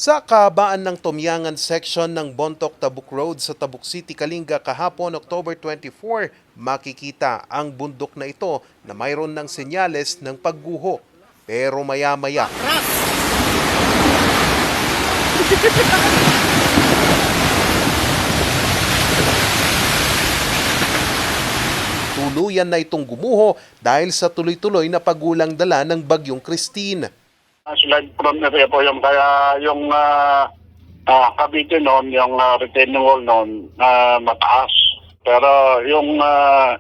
Sa kahabaan ng Tumyangan section ng Bontoc-Tabuk Road sa Tabuk City, Kalinga kahapon October 24, makikita ang bundok na ito na mayroon ng senyales ng pagguho. Pero maya-maya, tuluyan na itong gumuho dahil sa tuloy-tuloy na pagulang dala ng bagyong Christine. Slide from area po yung kaya yung Cavite noon, yung retaining wall noon, mataas. Pero yung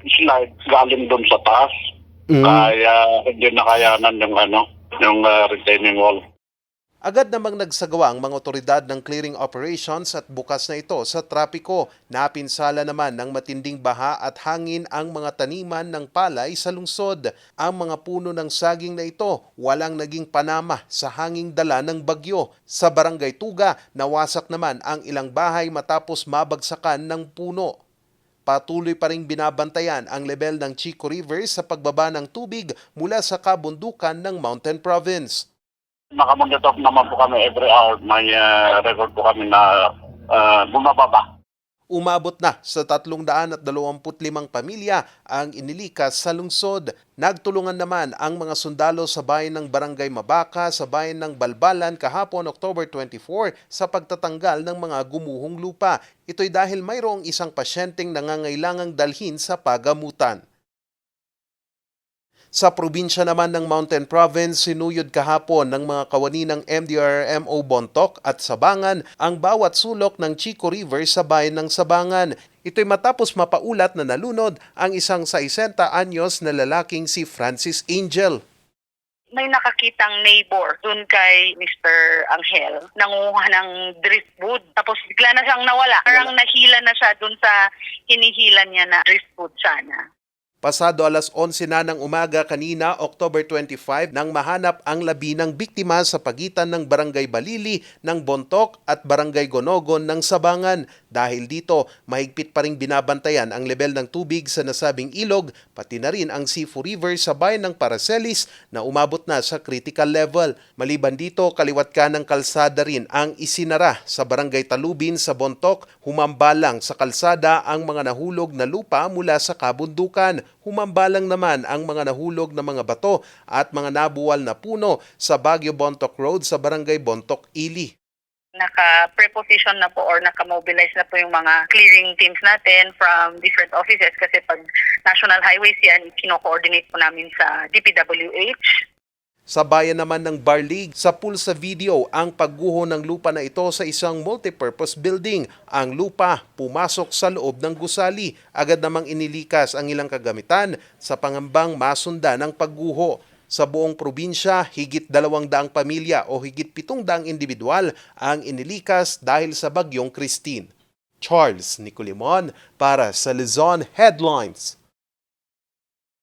slide galing doon sa taas. Kaya hindi nakayanan yung retaining wall. Agad namang nagsagawa ang mga otoridad ng clearing operations at bukas na ito sa trapiko. Napinsala naman ng matinding baha at hangin ang mga taniman ng palay sa lungsod. Ang mga puno ng saging na ito walang naging panama sa hanging dala ng bagyo. Sa Barangay Tuga, nawasak naman ang ilang bahay matapos mabagsakan ng puno. Patuloy pa ring binabantayan ang level ng Chico River sa pagbaba ng tubig mula sa kabundukan ng Mountain Province. Nakamonitor naman po kami every hour. May record po kami na bumababa. Umabot na sa 325 pamilya ang inilikas sa lungsod. Nagtulungan naman ang mga sundalo sa bayan ng Barangay Mabaka sa bayan ng Balbalan kahapon October 24 sa pagtatanggal ng mga gumuhong lupa. Ito'y dahil mayroong isang pasyenteng nangangailangang dalhin sa pagamutan. Sa probinsya naman ng Mountain Province, sinuyod kahapon ng mga kawani ng MDRRMO Bontoc at Sabangan ang bawat sulok ng Chico River sa bayan ng Sabangan. Ito'y matapos mapaulat na nalunod ang isang 60 anyos na lalaking si Francis Angel. May nakakitang neighbor dun kay Mr. Angel, nanguha ng driftwood. Tapos bigla na siyang nawala. Parang nahila na siya dun sa hinihila niya na driftwood sana. Pasado alas 11 na ng umaga kanina, October 25, nang mahanap ang labi ng biktima sa pagitan ng Barangay Balili ng Bontoc at Barangay Gonogon ng Sabangan. Dahil dito, mahigpit pa ring binabantayan ang level ng tubig sa nasabing ilog, pati na rin ang Sifu River sa bayan ng Paracelis na umabot na sa critical level. Maliban dito, kaliwat ka ng kalsada rin ang isinara sa Barangay Talubin sa Bontoc. Humambalang sa kalsada ang mga nahulog na lupa mula sa kabundukan. Humambalang naman ang mga nahulog na mga bato at mga nabuwal na puno sa Baguio Bontoc Road sa Barangay Bontoc, Ili. Naka-preposition na po or naka-mobilize na po yung mga clearing teams natin from different offices kasi pag national highways yan, kino-coordinate po namin sa DPWH. Sa bayan naman ng Barlig, sa pulsa video ang pagguho ng lupa na ito sa isang multipurpose building. Ang lupa pumasok sa loob ng gusali. Agad namang inilikas ang ilang kagamitan sa pangambang masundan ng pagguho. Sa buong probinsya, higit 200 pamilya o higit 700 individual ang inilikas dahil sa bagyong Christine. Charles Nicolimon para sa Luzon Headlines.